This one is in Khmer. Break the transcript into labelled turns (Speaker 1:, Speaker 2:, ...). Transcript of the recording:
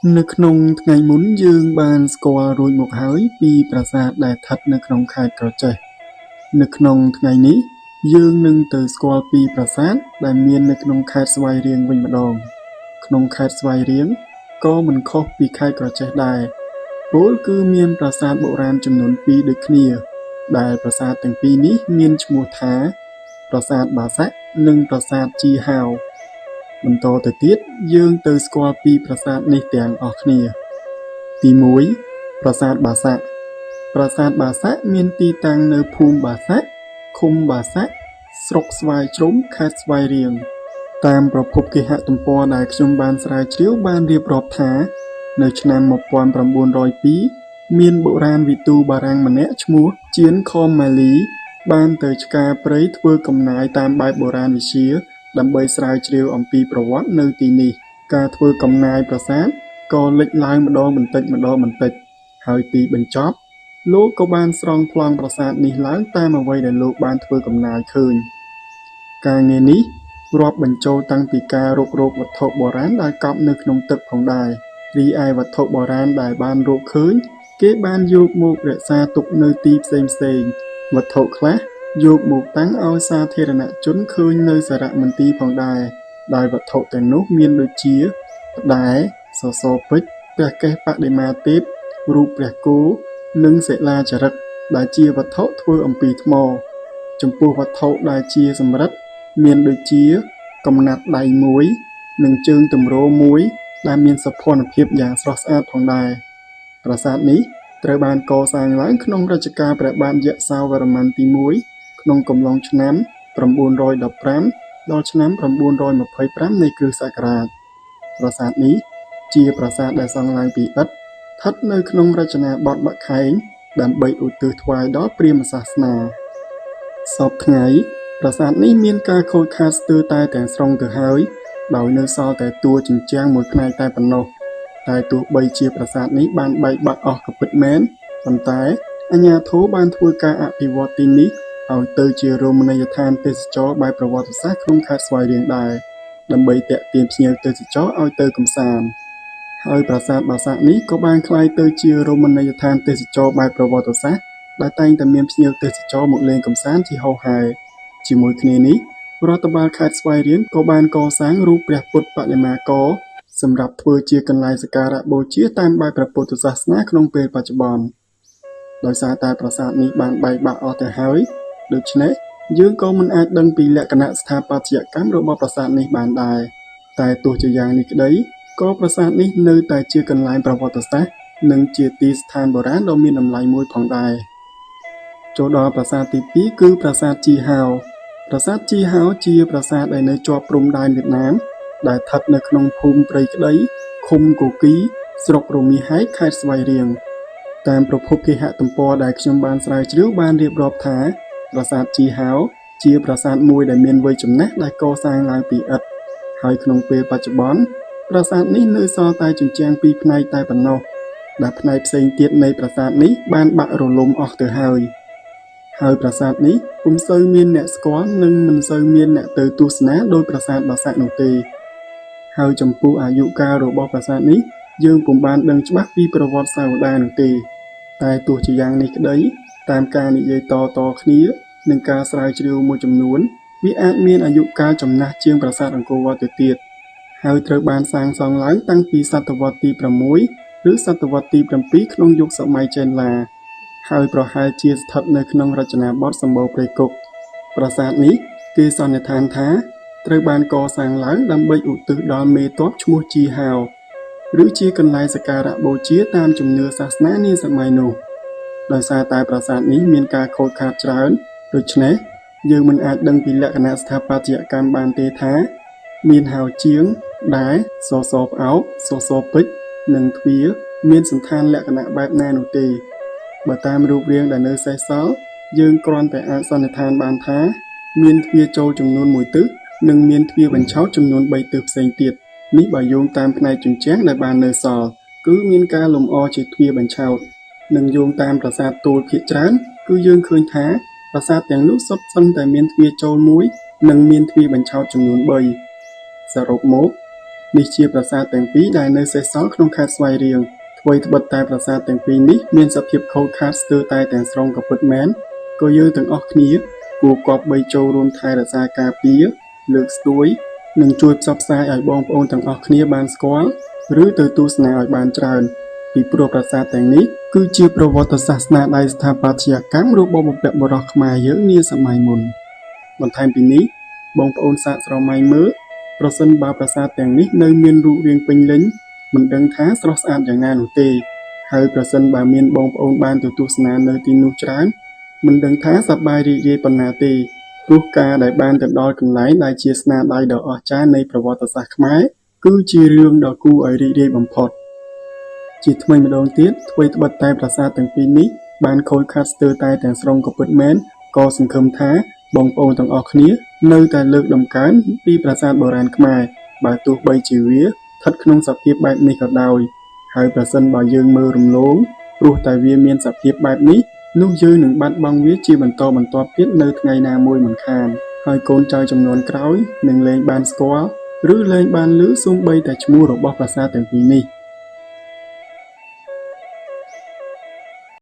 Speaker 1: នៅក្នុងថ្ងៃមុនយើងបានស្គាល់រួចមកហើយពីប្រាសាទដែលស្ថិតនៅក្នុងខេត្តក្រចេះនៅក្នុងថ្ងៃនេះយើងនឹងទៅស្គាល់ពីប្រាសាទដែលមាននៅក្នុងខេត្តស្វាយរៀងវិញម្ដងក្នុងខេត្តស្វាយរៀងក៏មិនខុសពីខេត្តក្រចេះដែរពោលគឺមានប្រាសាទបុរាណចំនួន2ដូចគ្នាដែលប្រាសាទទាំងពីរនេះមានឈ្មោះថាប្រាសាទបាសាក់និងប្រាសាទជីហាវបន្តទៅទៀតយើងទៅស្គាល់ពីប្រាសាទនេះទាំងអស់គ្នាទី1ប្រាសាទបាសាក់ប្រាសាទបាសាក់មានទីតាំងនៅភូមិបាសាក់ឃុំបាសាក់ស្រុកស្វាយជ្រុំខេត្តស្វាយរៀងតាមប្រភពគេហទំព័រដែលខ្ញុំបានស្រាវជ្រាវបានរៀបរាប់ថានៅឆ្នាំ1902មានបុរាណវិទូបារាំងម្នាក់ឈ្មោះជៀនខមម៉ាលីបានទៅឆ្ការព្រៃធ្វើកំណាយតាមបែបបុរាណវិទ្យាដើម្បីស្រាវជ្រាវអំពីប្រវត្តិនៅទីនេះការធ្វើកំណាយប្រាសាទក៏លេចឡើងម្ដងបន្តិចហើយទីបញ្ចប់លោកក៏បានស្រង់ប្លង់ប្រាសាទនេះឡើងតាមអ្វីដែលលោកបានធ្វើកំណាយឃើញការងារនេះរាប់បញ្ចូលតាំងពីការរករកវត្ថុបុរាណដែលកប់នៅក្នុងទឹកផងដែររីឯវត្ថុបុរាណដែលបានរកឃើញគេបានយកមករក្សាទុកនៅទីផ្សេងវត្ថុខ្លះយកមកតាំងឲ្យសាធារណជនឃើញនៅសារមន្ទីរផងដែរដោយវត្ថុទាំងនោះមានដូចជាផ្តែរសសរពេជ្រព្រះកេសបដិមាទេពរូបព្រះគោនិងសិលាចារឹកដែលជាវត្ថុធ្វើអំពីថ្មចំពោះវត្ថុដែលជាសំរឹទ្ធមានដូចជាកំណាត់ដៃមួយនិងជើងទម្រមួយដែលមានសោភ័ណភាពយ៉ាងស្រស់ស្អាតផងដែរប្រាសាទនេះត្រូវបានកសាងឡើងក្នុងរជ្ជកាលព្រះបាទយសោវរ្ម័នទី1ក្នុងកំឡុងឆ្នាំ915ដល់ឆ្នាំ925នៃគ្រិស្តសករាជប្រាសាទនេះជាប្រាសាទដែលសង់ឡើងពីឥដ្ឋស្ថិតនៅក្នុងរចនាបថបាក់ខែងដើម្បីឧទ្ទិសថ្វាយដល់ព្រាហ្មណ៍សាសនាសពថ្ងៃប្រាសាទនេះមានការខូចខាតស្ទើរតែទាំងស្រុងទៅហើយដោយនៅសល់តែតួជញ្ជាំងមួយផ្នែកតែប៉ុណ្ណោះតែទោះបីជាប្រាសាទនេះបានបែកបាក់អស់ក៏ពិតមែនប៉ុន្តែអាជ្ញាធរបានធ្វើការអភិវឌ្ឍទីនេះឲ្យទៅជារមណីយដ្ឋានទេសចរណ៍បែបប្រវត្តិសាស្ត្រក្នុងខេត្តស្វាយរៀងដែរដើម្បីទាក់ទាញភ្ញៀវទេសចរឲ្យទៅកម្សាន្តហើយប្រាសាទបាសាក់នេះក៏បានក្លាយទៅជារមណីយដ្ឋានទេសចរណ៍បែបប្រវត្តិសាស្ត្រដែលតែងតែមានភ្ញៀវទេសចរមកលេងកម្សាន្តជាហូរហែជាមួយគ្នានេះរដ្ឋបាលខេត្តស្វាយរៀងក៏បានកសាងរូបព្រះពុទ្ធបដិមាករសម្រាប់ធ្វើជាកន្លែងសក្ការៈបូជាតាមបែបព្រះពុទ្ធសាសនាក្នុងពេលបច្ចុប្បន្នដោយសារតែប្រាសាទនេះបានបែកបាក់អស់ទៅហើយដូច្នេះយើងក៏មិនអាចដឹងពីលក្ខណៈស្ថាបត្យកម្មរបស់ប្រាសាទនេះបានដែរតែទោះជាយ៉ាងនេះក្តីក៏ប្រាសាទនេះនៅតែជាកន្លែងប្រវត្តិសាស្ត្រនិងជាទីស្ថានបុរាណដ៏មានតម្លៃមួយផងដែរចូលដល់ប្រាសាទទី2គឺប្រាសាទជីហាវប្រាសាទជីហាវជាប្រាសាទដែលនៅជាប់ព្រំដែនវៀតណាមដែលស្ថិតនៅក្នុងភូមិព្រៃក្តីឃុំគូគីស្រុករមៀហែកខេត្តស្វាយរៀងតាមប្រភពគេហទំព័រដែលខ្ញុំបានស្រាវជ្រាវបានរៀបរាប់ថាប្រាសាទជីហាវជាប្រាសាទមួយដែលមានវ័យចំណាស់ដែលកសាងឡើងពីឥដ្ឋហើយក្នុងពេលបច្ចុប្បន្នប្រាសាទនេះនៅសល់តែជញ្ជាំងពីរផ្នែកតែប៉ុណ្ណោះដែលផ្នែកផ្សេងទៀតនៃប្រាសាទនេះបានបាក់រលំអស់ទៅហើយប្រាសាទនេះពុំសូវមានអ្នកស្គាល់និងមិនសូវមានអ្នកទៅទស្សនាដោយប្រាសាទបាសាក់នោះទេហើយចំពោះអាយុកាលរបស់ប្រាសាទនេះយើងពុំបានដឹងច្បាស់ពីប្រវត្តិសាវតានោះទេតែទោះជាយ៉ាងនេះក្តីតាមការនិយាយតគ្នានិងការស្រាវជ្រាវមួយចំនួនវាអាចមានអាយុកាលចំណាស់ជាងប្រាសាទអង្គរវត្តទៅទៀតហើយត្រូវបានសាងសង់ឡើងតាំងពីសតវត្សទី6ឬសតវត្សទី7ក្នុងយុគសម័យចេនឡាហើយប្រហែលជាស្ថិតនៅក្នុងរចនាបថសម្បូរព្រៃគុកប្រាសាទនេះគេសន្និដ្ឋានថាត្រូវបានកសាងឡើងដើម្បីឧទ្ទិសដល់មេទ័ពឈ្មោះជីហាវឬជាកន្លែងសក្ការៈបូជាតាមជំនឿសាសនានាសម័យនោះដោយសារតែប្រាសាទនេះមានការខូចខាតច្រើនដូច្នេះយើងមិនអាចដឹងពីលក្ខណៈស្ថាបត្យកម្មបានទេថាមានហៅជាងដែរសសរផ្អោកសសរពេជ្រនិងទ្វារមានសន្តានលក្ខណៈបែបណានោះទេបើតាមរូបរាងដែលនៅសេសសល់យើងគ្រាន់តែអាចសន្និដ្ឋានបានថាមានទ្វារចូលចំនួន1ទិសនិងមានទ្វារបញ្ឆោតចំនួន3ទិសផ្សេងទៀតនេះបើយោងតាមផ្នែកជញ្ជាំងដែលបាននៅសល់គឺមានការលម្អជាទ្វារបញ្ឆោតនិងយោងតាមប្រាសាទទួលភាគច្រើនគឺយើងឃើញថាប្រាសាទទាំងនោះសុទ្ធសឹងតែមានទ្វារចូល1និងមានទ្វារបញ្ឆោតចំនួន3សរុបមក នេះជាប្រាសាទទាំងពីរដែលនៅសេសសល់ក្នុងខេត្តស្វាយរៀងអ្វីត្បិតតែប្រាសាទទាំងពីរនេះមានសភាពខូចខាតស្ទើរតែទាំងស្រុងក៏ពិតមែនក៏យើងទាំងអស់គ្នាគួរគប្បីចូលរួមថែរក្សាការពារលើកស្ទួយនិងជួយផ្សព្វផ្សាយឲ្យបងប្អូនទាំងអស់គ្នាបានស្គាល់ឬទៅទស្សនាឲ្យបានច្រើនពីព្រោះប្រាសាទទាំងនេះគឺជាប្រវត្តិសាស្ត្រស្នាដៃស្ថាបត្យកម្មរបស់បុព្វបុរសខ្មែរយើងនាសម័យមុនបន្ថែមពីនេះបងប្អូនសាកស្រមៃមើលប្រសិនបើប្រាសាទទាំងនេះនៅមានរូបរាងពេញលេញមិនដឹងថាស្រស់ស្អាតយ៉ាងណានោះទេហើយប្រសិនបើមានបងប្អូនបានទៅទស្សនានៅទីនោះច្រើនមិនដឹងថាសប្បាយរីករាយប៉ុណ្ណាទេព្រោះការដែលបានទៅដល់កន្លែងដែលជាស្នាដៃដ៏អស្ចារ្យនៃប្រវត្តិសាស្ត្រខ្មែរគឺជារឿងដ៏គួរឲ្យរីករាយបំផុតជាថ្មីម្ដងទៀតអ្វីត្បិតតែប្រាសាទទាំងពីរនេះបានខូចខាតស្ទើរតែទាំងស្រុងក៏ពិតមែនក៏សង្ឃឹមថាបងប្អូនទាំងអស់គ្នានៅតែលើកដំកើងពីប្រាសាទបុរាណខ្មែរបើទោះបីជាវាស្ថិតក្នុងសភាពបែបនេះក៏ដោយហើយប្រសិនបើយើងមើលរំលងព្រោះតែវាមានសភាពបែបនេះនោះយើងនឹងបាត់បង់វាជាបន្តបន្ទាប់ទៀតនៅថ្ងៃណាមួយមិនខានហើយកូនចៅចំនួនក្រោយនឹងលែងបានស្គាល់ឬលែងបានឮសូម្បីតែឈ្មោះរបស់ប្រាសាទទាំងពីរនេះ